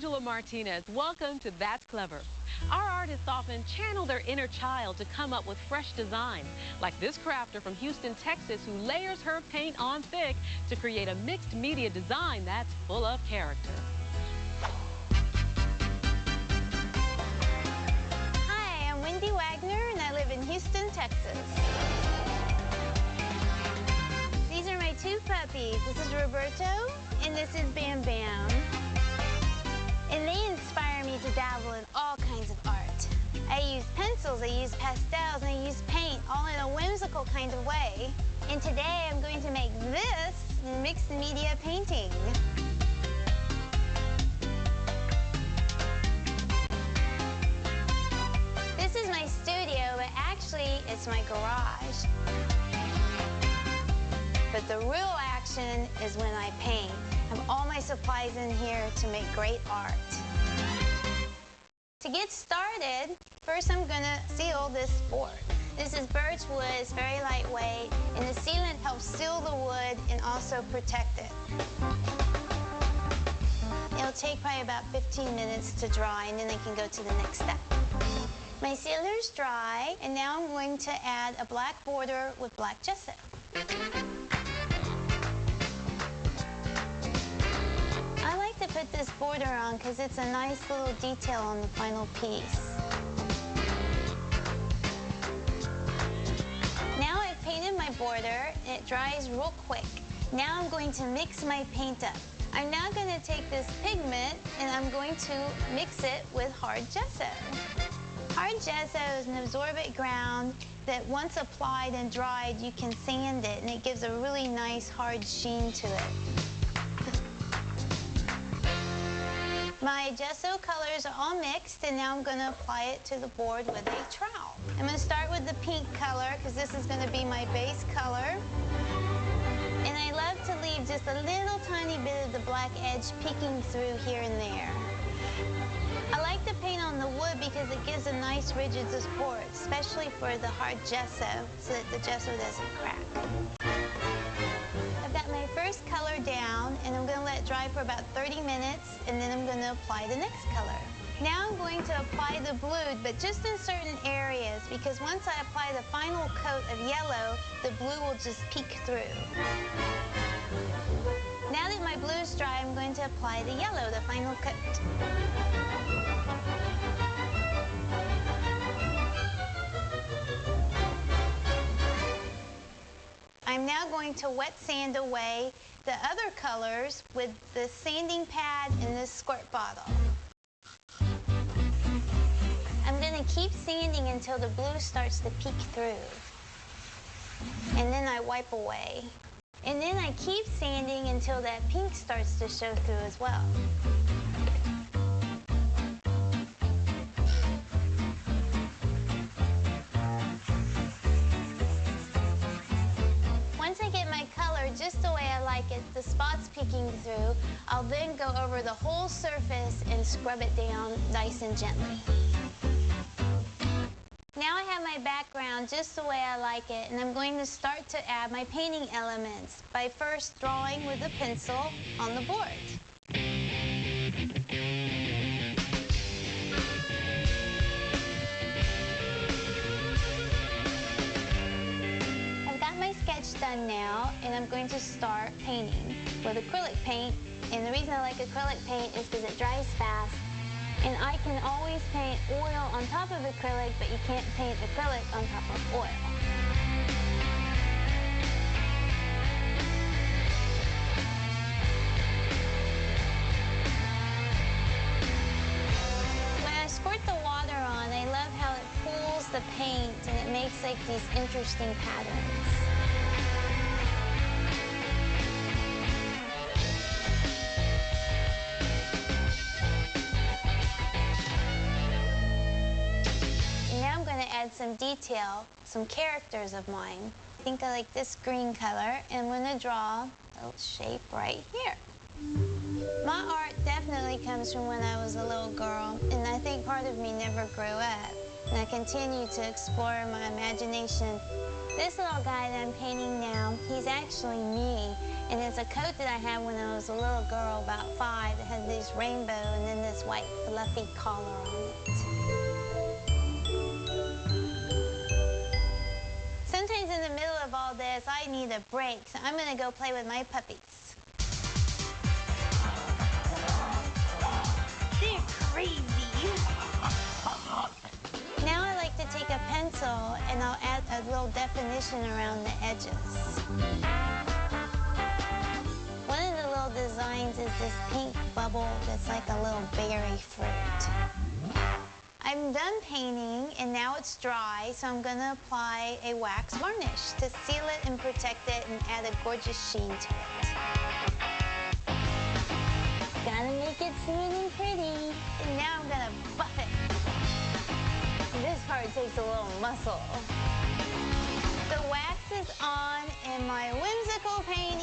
Angela Martinez. Welcome to That's Clever. Our artists often channel their inner child to come up with fresh designs, like this crafter from Houston, Texas, who layers her paint on thick to create a mixed media design that's full of character. Hi, I'm Wendy Wagner, and I live in Houston, Texas. These are my two puppies. This is Roberto, and this is Bam Bam. And they inspire me to dabble in all kinds of art. I use pencils, I use pastels, and I use paint, all in a whimsical kind of way. And today I'm going to make this mixed media painting. This is my studio, but actually it's my garage. But the real action is when I paint. I have all my supplies in here to make great art. To get started, first I'm gonna seal this board. This is birch wood, it's very lightweight, and the sealant helps seal the wood and also protect it. It'll take probably about 15 minutes to dry, and then I can go to the next step. My sealer's dry, and now I'm going to add a black border with black gesso. I like to put this border on because it's a nice little detail on the final piece. Now I've painted my border and it dries real quick. Now I'm going to mix my paint up. I'm now going to take this pigment and I'm going to mix it with hard gesso. Hard gesso is an absorbent ground that once applied and dried, you can sand it and it gives a really nice hard sheen to it. My gesso colors are all mixed, and now I'm going to apply it to the board with a trowel. I'm going to start with the pink color, because this is going to be my base color. And I love to leave just a little tiny bit of the black edge peeking through here and there. I like to paint on the wood because it gives a nice rigid support, especially for the hard gesso, so that the gesso doesn't crack. I've got my first color down, and I'm going to let it dry for about 30 minutes, and then I'm going to apply the next color. Now I'm going to apply the blue, but just in certain areas, because once I apply the final coat of yellow, the blue will just peek through. Now that my blue is dry, I'm going to apply the yellow, the final coat. I'm now going to wet sand away the other colors with the sanding pad and this squirt bottle. I'm going to keep sanding until the blue starts to peek through. And then I wipe away. And then I keep sanding until that pink starts to show through as well. Once I get my color just the way I like it, the spots peeking through, I'll then go over the whole surface and scrub it down nice and gently. Now I have my background just the way I like it, and I'm going to start to add my painting elements by first drawing with a pencil on the board. I've got my sketch done now, and I'm going to start painting with acrylic paint. And the reason I like acrylic paint is because it dries fast. And I can always paint oil on top of acrylic, but you can't paint acrylic on top of oil. When I squirt the water on, I love how it pools the paint and it makes like these interesting patterns. Add some detail, some characters of mine. I think I like this green color, and I'm going to draw a little shape right here. My art definitely comes from when I was a little girl, and I think part of me never grew up. And I continue to explore my imagination. This little guy that I'm painting now, he's actually me. And it's a coat that I had when I was a little girl, about 5, that had this rainbow and then this white fluffy collar on it. Sometimes in the middle of all this, I need a break, so I'm gonna go play with my puppies. They're crazy. Now I like to take a pencil and I'll add a little definition around the edges. One of the little designs is this pink bubble that's like a little berry fruit. I'm done painting and now it's dry, so I'm gonna apply a wax varnish to seal it and protect it and add a gorgeous sheen to it. Gotta make it smooth and pretty. And now I'm gonna buff it. This part takes a little muscle. The wax is on and my whimsical paint